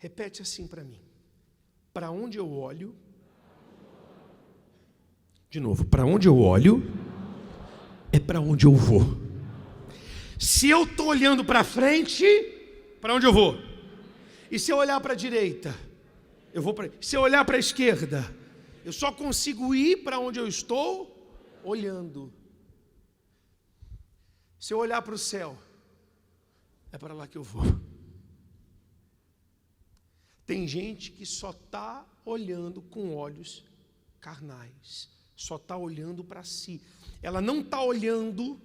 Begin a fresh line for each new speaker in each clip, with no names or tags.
Repete assim para mim. Para onde eu olho? De novo, para onde eu olho é para onde eu vou. Se eu estou olhando para frente, para onde eu vou? E se eu olhar para a direita? Eu vou para. Se eu olhar para a esquerda, eu só consigo ir para onde eu estou olhando. Se eu olhar para o céu, é para lá que eu vou. Tem gente que só está olhando com olhos carnais, só está olhando para si. Ela não está olhando,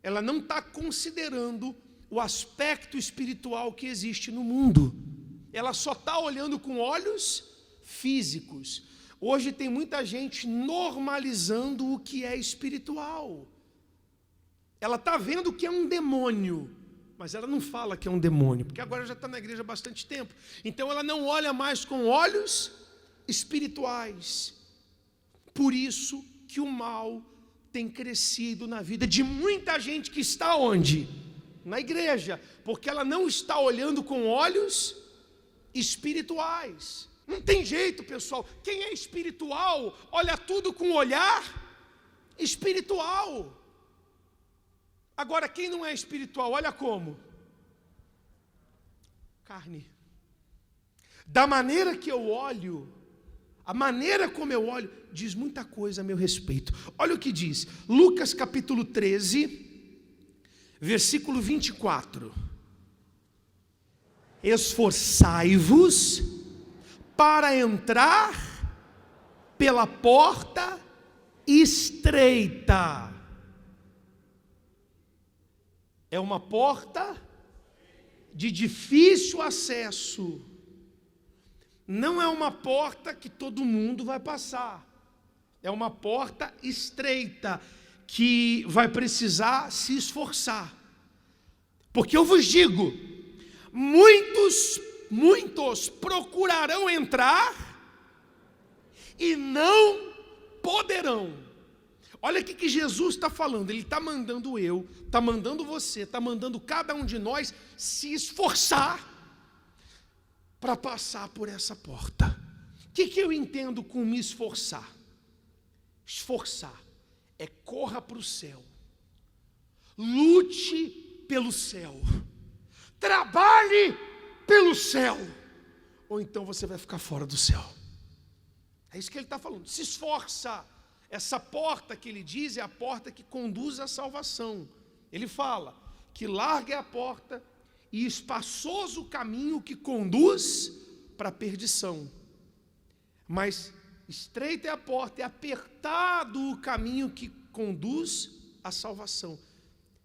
ela não está considerando o aspecto espiritual que existe no mundo. Ela só está olhando com olhos físicos. Hoje tem muita gente normalizando o que é espiritual. Ela está vendo que é um demônio, mas ela não fala que é um demônio, porque agora já está na igreja há bastante tempo. Então ela não olha mais com olhos espirituais. Por isso que o mal tem crescido na vida de muita gente que está onde? Na igreja, porque ela não está olhando com olhos espirituais. Não tem jeito, pessoal. Quem é espiritual, olha tudo com olhar espiritual. Agora, quem não é espiritual, olha como? Carne. Da maneira que eu olho, a maneira como eu olho, diz muita coisa a meu respeito. Olha o que diz, Lucas capítulo 13, versículo 24. Esforçai-vos para entrar pela porta estreita. É uma porta de difícil acesso. Não é uma porta que todo mundo vai passar. É uma porta estreita que vai precisar se esforçar. Porque eu vos digo, muitos procurarão entrar e não poderão. Olha o que Jesus está falando. Ele está mandando eu, está mandando você, está mandando cada um de nós se esforçar para passar por essa porta. O que eu entendo com me esforçar? Esforçar é corra para o céu, lute pelo céu, trabalhe pelo céu, ou então você vai ficar fora do céu. É isso que ele está falando, se esforça. Essa porta que ele diz é a porta que conduz à salvação. Ele fala que larga é a porta e espaçoso o caminho que conduz para a perdição. Mas estreita é a porta e apertado o caminho que conduz à salvação.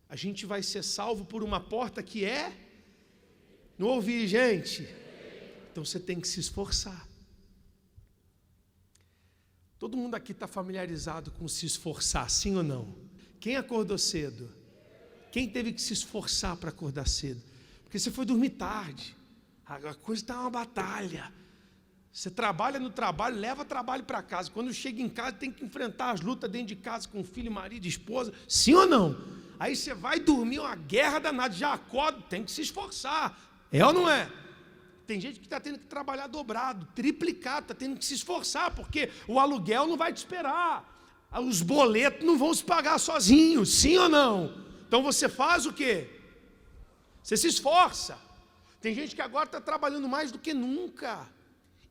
A gente vai ser salvo por uma porta que é... Não ouvi, gente? Então você tem que se esforçar. Todo mundo aqui está familiarizado com se esforçar, sim ou não? Quem acordou cedo? Quem teve que se esforçar para acordar cedo? Porque você foi dormir tarde. A coisa está uma batalha. Você trabalha no trabalho, leva trabalho para casa. Quando chega em casa, tem que enfrentar as lutas dentro de casa com filho, marido, esposa. Sim ou não? Aí você vai dormir, uma guerra danada. Já acorda, tem que se esforçar. É ou não é? Tem gente que está tendo que trabalhar dobrado, triplicado, está tendo que se esforçar, porque o aluguel não vai te esperar, os boletos não vão se pagar sozinhos, sim ou não? Então você faz o quê? Você se esforça. Tem gente que agora está trabalhando mais do que nunca,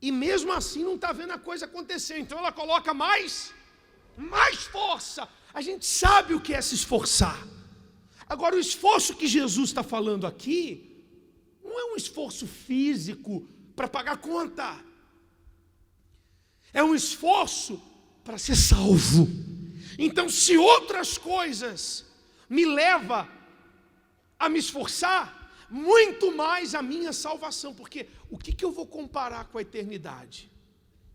e mesmo assim não está vendo a coisa acontecer, então ela coloca mais força. A gente sabe o que é se esforçar. Agora, o esforço que Jesus está falando aqui, não é um esforço físico para pagar conta. É um esforço para ser salvo. Então, se outras coisas me levam a me esforçar, muito mais a minha salvação. Porque o que eu vou comparar com a eternidade?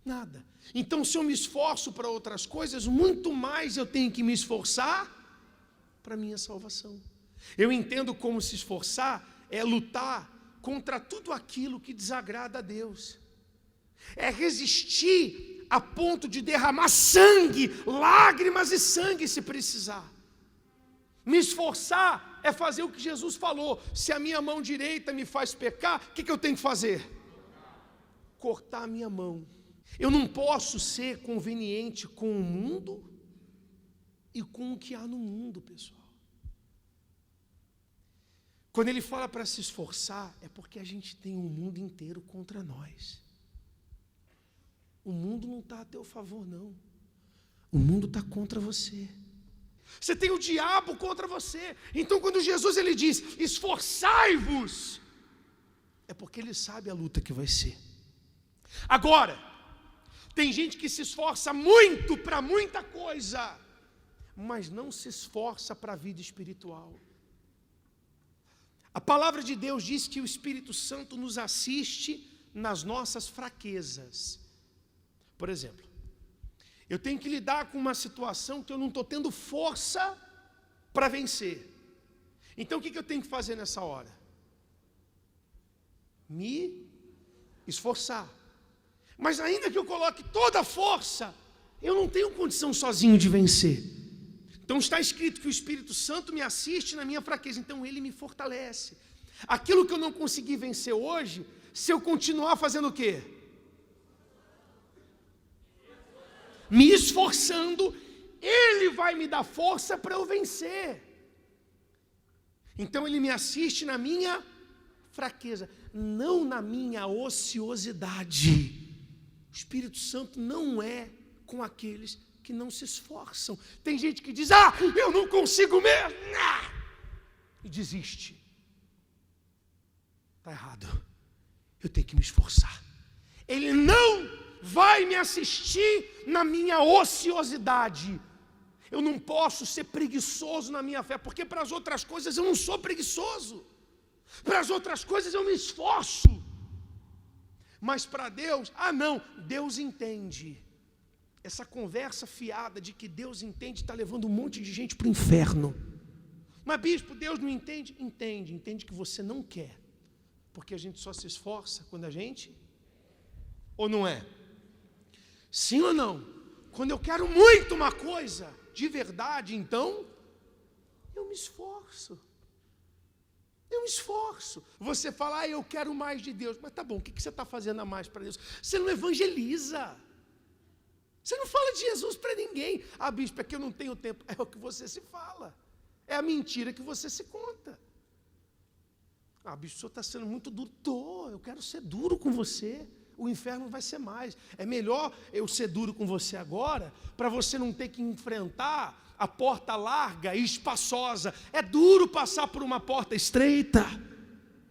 Nada. Então, se eu me esforço para outras coisas, muito mais eu tenho que me esforçar para a minha salvação. Eu entendo como se esforçar é lutar contra tudo aquilo que desagrada a Deus. É resistir a ponto de derramar sangue, lágrimas e sangue se precisar. Me esforçar é fazer o que Jesus falou. Se a minha mão direita me faz pecar, o que eu tenho que fazer? cortar a minha mão. Eu não posso ser conveniente com o mundo e com o que há no mundo, pessoal. Quando ele fala para se esforçar, é porque a gente tem um mundo inteiro contra nós. O mundo não está a teu favor, não. O mundo está contra você. Você tem o diabo contra você. Então, quando Jesus ele diz, esforçai-vos, é porque ele sabe a luta que vai ser. Agora, tem gente que se esforça muito para muita coisa, mas não se esforça para a vida espiritual. A palavra de Deus diz que o Espírito Santo nos assiste nas nossas fraquezas. Por exemplo, eu tenho que lidar com uma situação que eu não estou tendo força para vencer. Então o que eu tenho que fazer nessa hora? Me esforçar. Mas ainda que eu coloque toda a força, eu não tenho condição sozinho de vencer. Então está escrito que o Espírito Santo me assiste na minha fraqueza, então ele me fortalece. Aquilo que eu não consegui vencer hoje, se eu continuar fazendo o quê? Me esforçando, ele vai me dar força para eu vencer. Então ele me assiste na minha fraqueza, não na minha ociosidade. O Espírito Santo não é com aqueles que não se esforçam. Tem gente que diz, eu não consigo mesmo, e desiste. Está errado. Eu tenho que me esforçar. Ele não vai me assistir na minha ociosidade. Eu não posso ser preguiçoso na minha fé, porque para as outras coisas eu não sou preguiçoso. Para as outras coisas eu me esforço. Mas para Deus, não, Deus entende. Essa conversa fiada de que Deus entende está levando um monte de gente para o inferno. Mas bispo, Deus não entende? Entende que você não quer. Porque a gente só se esforça quando a gente... Ou não é? Sim ou não? Quando eu quero muito uma coisa, de verdade, então, eu me esforço. Eu me esforço. Você fala, eu quero mais de Deus. Mas tá bom, o que você está fazendo a mais para Deus? Você não evangeliza. Você não fala de Jesus para ninguém. Bispo, é que eu não tenho tempo. É o que você se fala. É a mentira que você se conta. Bispo, o senhor está sendo muito duro. Eu quero ser duro com você. O inferno vai ser mais. É melhor eu ser duro com você agora, para você não ter que enfrentar a porta larga e espaçosa. É duro passar por uma porta estreita.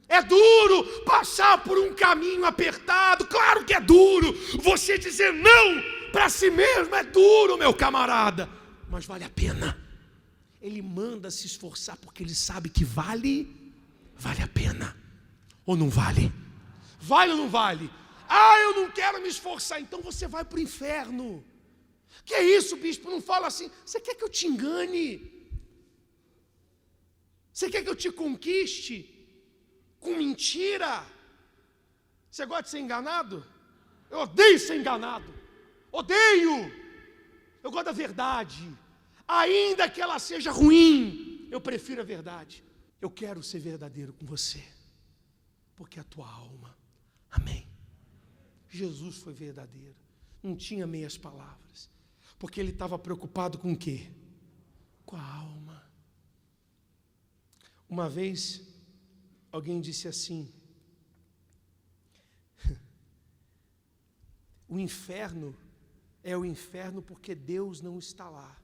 É duro passar por um caminho apertado. Claro que é duro. Você dizer não para si mesmo é duro, meu camarada. Mas vale a pena. Ele manda se esforçar porque ele sabe que vale a pena. Ou não vale? Vale ou não vale? Eu não quero me esforçar. Então você vai para o inferno. Que é isso, bispo? Não fala assim. Você quer que eu te engane? Você quer que eu te conquiste? Com mentira? Você gosta de ser enganado? Eu odeio ser enganado. Odeio. Eu gosto da verdade. Ainda que ela seja ruim, eu prefiro a verdade. Eu quero ser verdadeiro com você. Porque a tua alma. Amém. Jesus foi verdadeiro. Não tinha meias palavras. Porque ele estava preocupado com o quê? Com a alma. Uma vez, alguém disse assim: o inferno é o inferno porque Deus não está lá.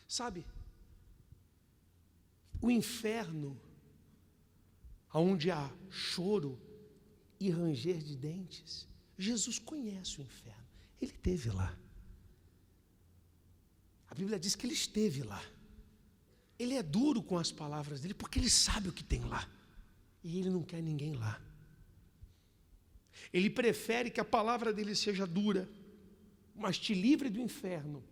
Sabe? O inferno, onde há choro e ranger de dentes, Jesus conhece o inferno. Ele esteve lá. A Bíblia diz que ele esteve lá. Ele é duro com as palavras dele porque ele sabe o que tem lá. E ele não quer ninguém lá. Ele prefere que a palavra dele seja dura, mas te livre do inferno,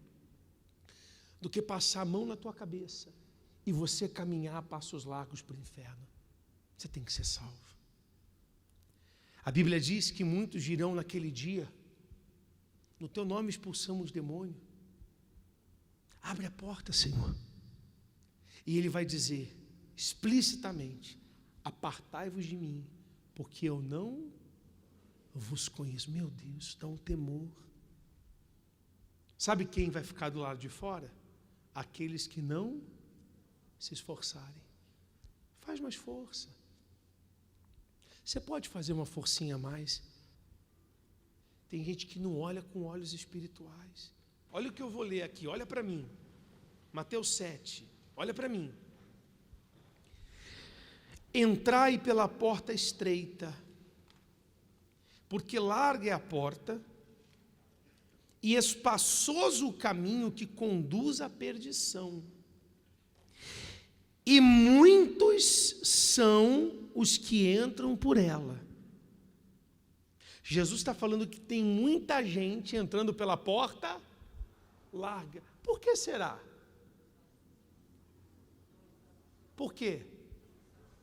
do que passar a mão na tua cabeça e você caminhar a passos largos para o inferno. Você tem que ser salvo. A Bíblia diz que muitos dirão naquele dia: no teu nome expulsamos demônio. Abre a porta, Senhor. E ele vai dizer explicitamente: apartai-vos de mim, porque eu não vos conheço. Meu Deus, dá um temor. Sabe quem vai ficar do lado de fora? Aqueles que não se esforçarem. Faz mais força. Você pode fazer uma forcinha a mais. Tem gente que não olha com olhos espirituais. Olha o que eu vou ler aqui, olha para mim. Mateus 7, olha para mim. Entrai pela porta estreita, porque larga é a porta, e espaçoso o caminho que conduz à perdição. E muitos são os que entram por ela. Jesus está falando que tem muita gente entrando pela porta larga. Por que será? Por quê?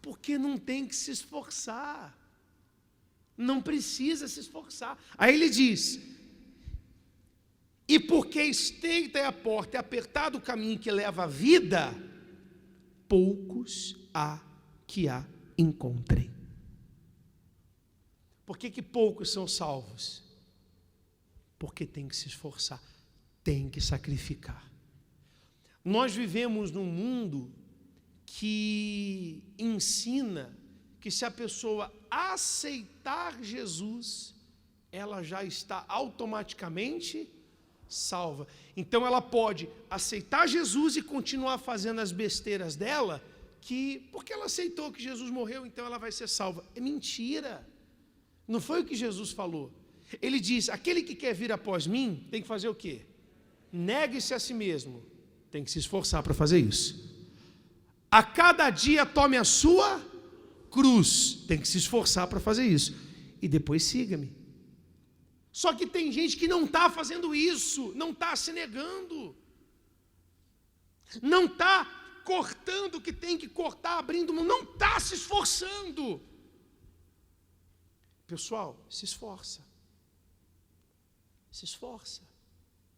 Porque não tem que se esforçar. Não precisa se esforçar. Aí ele diz: e porque estreita é a porta e apertado o caminho que leva à vida, poucos há que a encontrem. Por que poucos são salvos? Porque tem que se esforçar, tem que sacrificar. Nós vivemos num mundo que ensina que se a pessoa aceitar Jesus, ela já está automaticamente salva. Então ela pode aceitar Jesus e continuar fazendo as besteiras dela, porque ela aceitou que Jesus morreu, então ela vai ser salva. É mentira. Não foi o que Jesus falou. Ele diz: aquele que quer vir após mim, tem que fazer o quê? Negue-se a si mesmo. Tem que se esforçar para fazer isso. A cada dia tome a sua cruz. Tem que se esforçar para fazer isso. E depois siga-me. Só que tem gente que não está fazendo isso, não está se negando, não está cortando o que tem que cortar, abrindo mão, não está se esforçando. Pessoal, se esforça. Se esforça.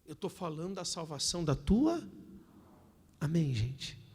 Eu estou falando da salvação da tua. Amém, gente?